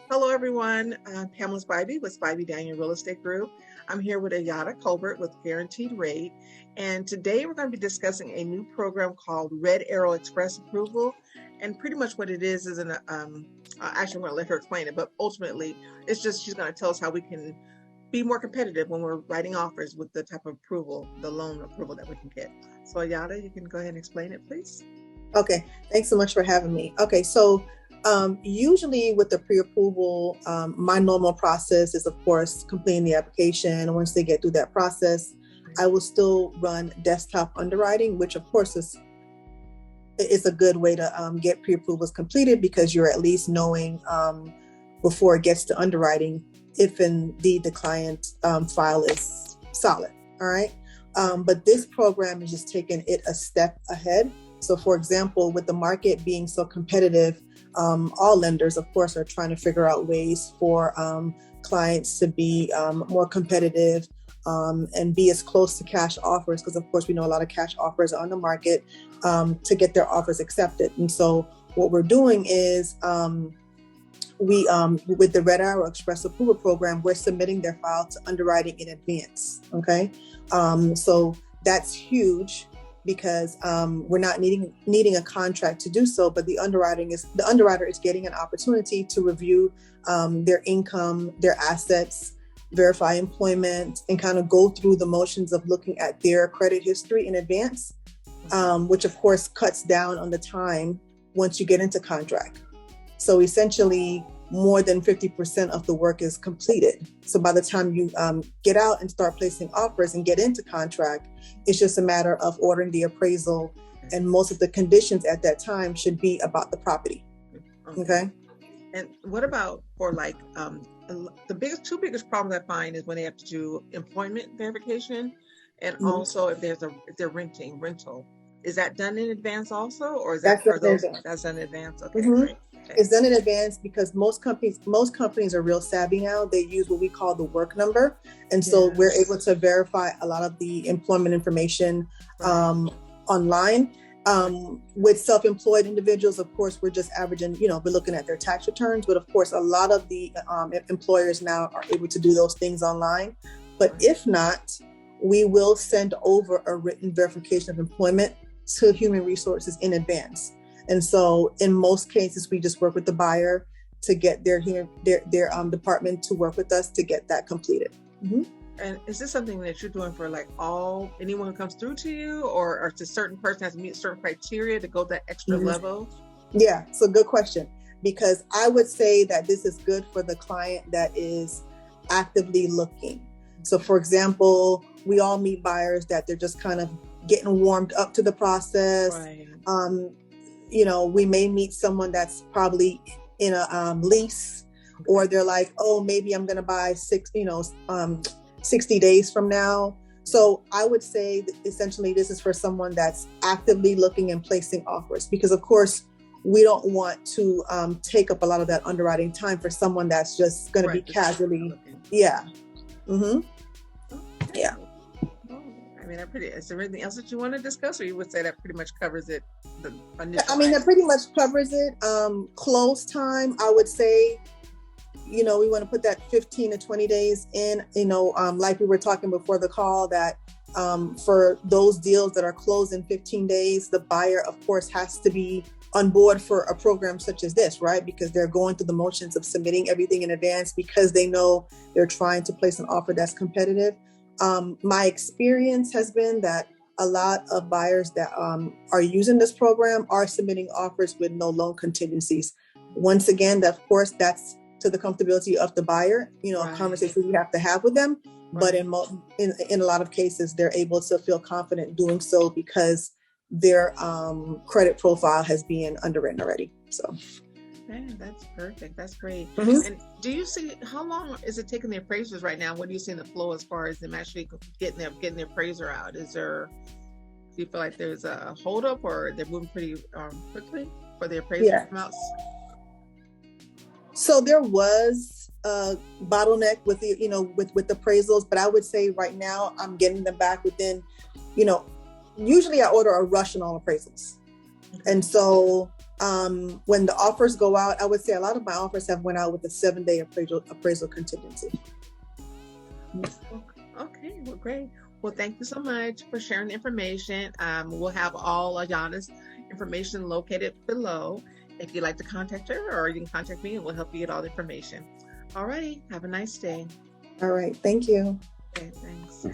Hello, everyone. Pamela Spivey with Spivey Daniel Real Estate Group. I'm here with Ayada Colbert with Guaranteed Rate. And today we're going to be discussing a new program called Red Arrow Express Approval. And pretty much what it is actually, I'm going to let her explain it, but ultimately, it's just she's going to tell us how we can be more competitive when we're writing offers with the type of approval, the loan approval that we can get. So, Ayada, you can go ahead and explain it, please. Okay, thanks so much for having me. Okay, so usually with the pre-approval, my normal process is, of course, completing the application. Once they get through that process, I will still run desktop underwriting, which of course is a good way to get pre-approvals completed, because you're at least knowing before it gets to underwriting if indeed the client file is solid. All right. But this program is just taking it a step ahead. So for example, with the market being so competitive, all lenders, of course, are trying to figure out ways for clients to be more competitive and be as close to cash offers, because of course we know a lot of cash offers are on the market, to get their offers accepted. And so what we're doing is we with the Red Arrow Express Approval Program, we're submitting their file to underwriting in advance. Okay, so that's huge, because we're not needing a contract to do so, but the underwriter is getting an opportunity to review their income, their assets, verify employment, and kind of go through the motions of looking at their credit history in advance, which of course cuts down on the time once you get into contract. So essentially, more than 50% of the work is completed. So by the time you get out and start placing offers and get into contract, it's just a matter of ordering the appraisal, and most of the conditions at that time should be about the property. Okay. And what about for the two biggest problems I find is when they have to do employment verification, and also if they're rental. Is that done in advance also, or is that's done in advance? Okay, great. Okay. It's done in advance because most companies are real savvy now. They use what we call the work number. And so we're able to verify a lot of the employment information online. With self-employed individuals, of course, we're just averaging, we're looking at their tax returns. But of course, a lot of the employers now are able to do those things online. But if not, we will send over a written verification of employment to human resources in advance. And so in most cases, we just work with the buyer to get their department to work with us to get that completed. Mm-hmm. And is this something that you're doing for anyone who comes through to you, or to a certain person has to meet certain criteria to go that extra level? Yeah, so good question, because I would say that this is good for the client that is actively looking. So for example, we all meet buyers that they're just kind of getting warmed up to the process. Right. We may meet someone that's probably in a lease, or they're like, oh, maybe I'm going to buy 60 days from now. So I would say that essentially this is for someone that's actively looking and placing offers, because of course we don't want to take up a lot of that underwriting time for someone that's just going to be casually. Yeah. Mm-hmm. Okay. Yeah. Is there anything else that you want to discuss, or you would say that pretty much covers it? That pretty much covers it. Close time, I would say, we want to put that 15 to 20 days in, like we were talking before the call, that for those deals that are closed in 15 days, the buyer, of course, has to be on board for a program such as this, right? Because they're going through the motions of submitting everything in advance, because they know they're trying to place an offer that's competitive. My experience has been that a lot of buyers that are using this program are submitting offers with no loan contingencies. Once again, of course, that's to the comfortability of the buyer, a conversation you have to have with them. Right. But in a lot of cases, they're able to feel confident doing so because their credit profile has been underwritten already. So. Man, that's perfect. That's great. Mm-hmm. And do you see, how long is it taking the appraisers right now? What do you see in the flow as far as them actually getting the appraiser out? Do you feel like there's a holdup, or they're moving pretty quickly for the appraiser to come out? So there was a bottleneck with the with appraisals, but I would say right now I'm getting them back within, usually I order a rush on all appraisals. And so When the offers go out, I would say a lot of my offers have went out with a 7-day appraisal contingency. Okay, well, great. Well, thank you so much for sharing the information. We'll have all Ayana's information located below. If you'd like to contact her, or you can contact me and we'll help you get all the information. All righty, have a nice day. All right, thank you. Okay, thanks.